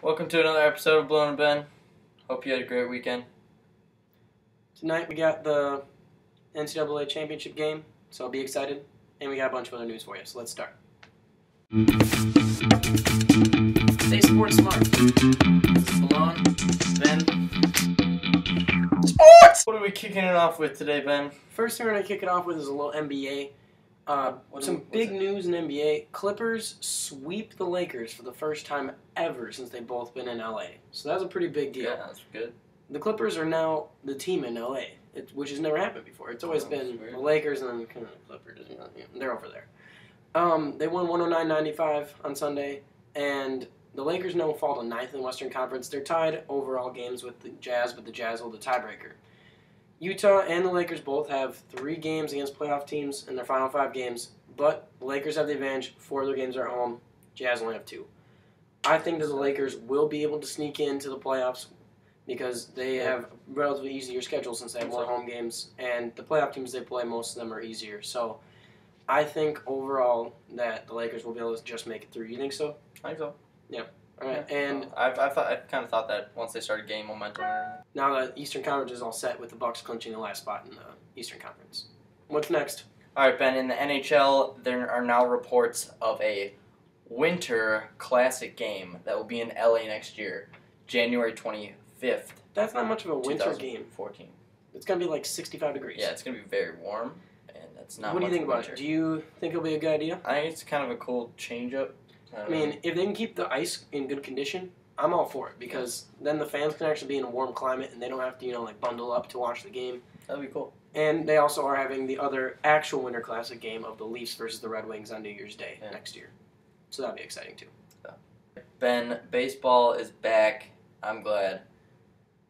Welcome to another episode of Baloun and Ben. Hope you had a great weekend. Tonight we got the NCAA championship game, so I'll be excited. And we got a bunch of other news for you, so let's start. Stay sports smart. This is Baloun, Ben. Sports! What are we kicking it off with today, Ben? First thing we're going to kick it off with is a little NBA. Some big news in NBA. Clippers sweep the Lakers for the first time ever since they've both been in LA. So that's a pretty big deal. Yeah, that's good. The Clippers are now the team in LA, which has never happened before. It's always been the Lakers and then kind of the Clippers. You know, they're over there. They won 109-95 on Sunday, and the Lakers now fall to 9th in the Western Conference. They're tied overall games with the Jazz, but the Jazz hold the tiebreaker. Utah and the Lakers both have 3 games against playoff teams in their final 5 games, but the Lakers have the advantage. 4 of their games are at home. Jazz only have 2. I think that the Lakers will be able to sneak into the playoffs because they have a relatively easier schedule since they have more home games, and the playoff teams they play, most of them are easier. So I think overall that the Lakers will be able to just make it through. You think so? I think so. Yeah. All right. And I kind of thought that once they started gaining momentum. now the Eastern Conference is all set with the Bucks clinching the last spot in the Eastern Conference. What's next? All right, Ben. In the NHL, there are now reports of a Winter Classic game that will be in LA next year, January 25th. That's not much of a winter game. 2014. It's gonna be like 65 degrees. Yeah, it's gonna be very warm, and it's not. What do you much think about winter. it? Do you think it'll be a good idea? I think it's kind of a cool change-up. I mean, if they can keep the ice in good condition, I'm all for it because then the fans can actually be in a warm climate and they don't have to, like bundle up to watch the game. That'd be cool. And they also are having the other actual Winter Classic game of the Leafs versus the Red Wings on New Year's Day next year. So that'd be exciting too. Ben, baseball is back. I'm glad.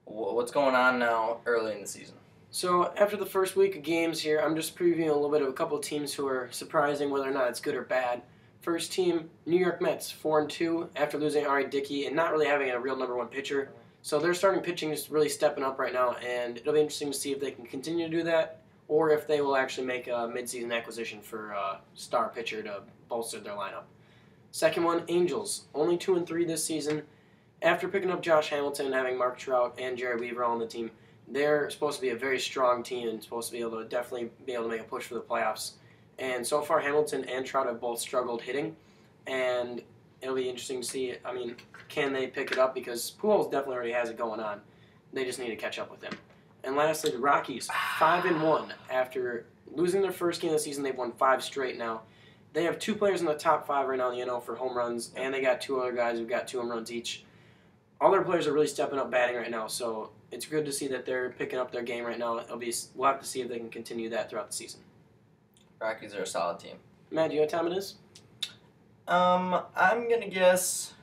What's going on now early in the season? So after the first week of games here, I'm just previewing a little bit of a couple of teams who are surprising whether or not it's good or bad. First team, New York Mets, 4-2 after losing R.A. Dickey and not really having a real number 1 pitcher. So their starting pitching is really stepping up right now, and it'll be interesting to see if they can continue to do that or if they will actually make a midseason acquisition for a star pitcher to bolster their lineup. Second one, Angels, only 2-3 this season. After picking up Josh Hamilton and having Mark Trout and Jerry Weaver on the team, they're supposed to be a very strong team and supposed to be able to definitely be able to make a push for the playoffs. And so far, Hamilton and Trout have both struggled hitting, and it'll be interesting to see. I mean, can they pick it up? Because Pujols definitely already has it going on. They just need to catch up with him. And lastly, the Rockies, 5-1 after losing their first game of the season. They've won 5 straight now. They have 2 players in the top 5 right now in the NL for home runs, and they got 2 other guys who've got 2 home runs each. All their players are really stepping up batting right now, so it's good to see that they're picking up their game right now. We'll have to see if they can continue that throughout the season. Rockies are a solid team. Matt, do you know what time it is? I'm gonna guess.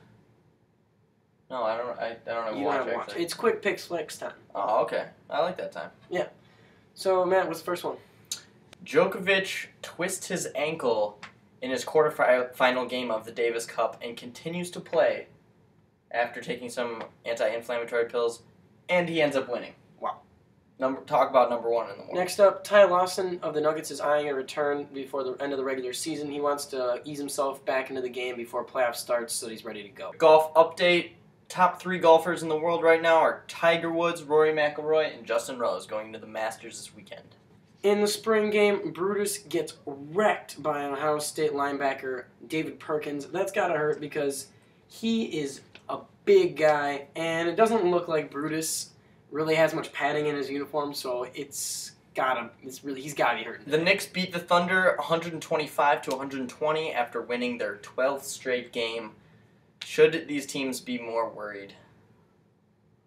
No, I don't have You watch don't have watch. actually. It's quick picks flex time. Oh, okay. I like that time. Yeah. So, Matt, what's the first one? Djokovic twists his ankle in his quarterfinal game of the Davis Cup and continues to play after taking some anti-inflammatory pills, and he ends up winning. Wow. Talk about number 1 in the world. Next up, Ty Lawson of the Nuggets is eyeing a return before the end of the regular season. He wants to ease himself back into the game before playoffs starts so he's ready to go. Golf update. Top 3 golfers in the world right now are Tiger Woods, Rory McIlroy, and Justin Rose going into the Masters this weekend. In the spring game, Brutus gets wrecked by an Ohio State linebacker, David Perkins. That's got to hurt because he is a big guy, and it doesn't look like Brutus really has much padding in his uniform, so he's got to be hurting. The Knicks beat the Thunder 125-120 after winning their 12th straight game. Should these teams be more worried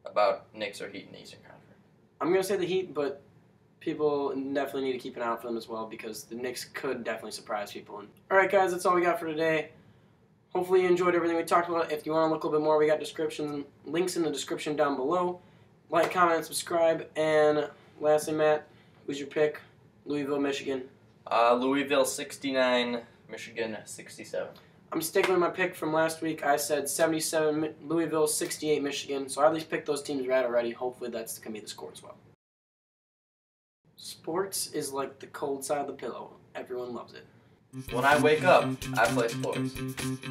about Knicks or Heat in the Eastern Conference? I'm going to say the Heat, but people definitely need to keep an eye out for them as well because the Knicks could definitely surprise people. All right, guys, that's all we got for today. Hopefully you enjoyed everything we talked about. If you want to look a little bit more, we got links in the description down below. Like, comment, and subscribe. And lastly, Matt, who's your pick? Louisville, Michigan. Louisville 69, Michigan 67. I'm sticking with my pick from last week. I said 77 Louisville, 68 Michigan. So I at least picked those teams right already. Hopefully that's going to be the score as well. Sports is like the cold side of the pillow. Everyone loves it. When I wake up, I play sports.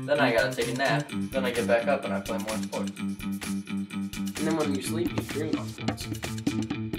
Then I gotta take a nap. Then I get back up and I play more sports. And then when you sleep, you dream about sports.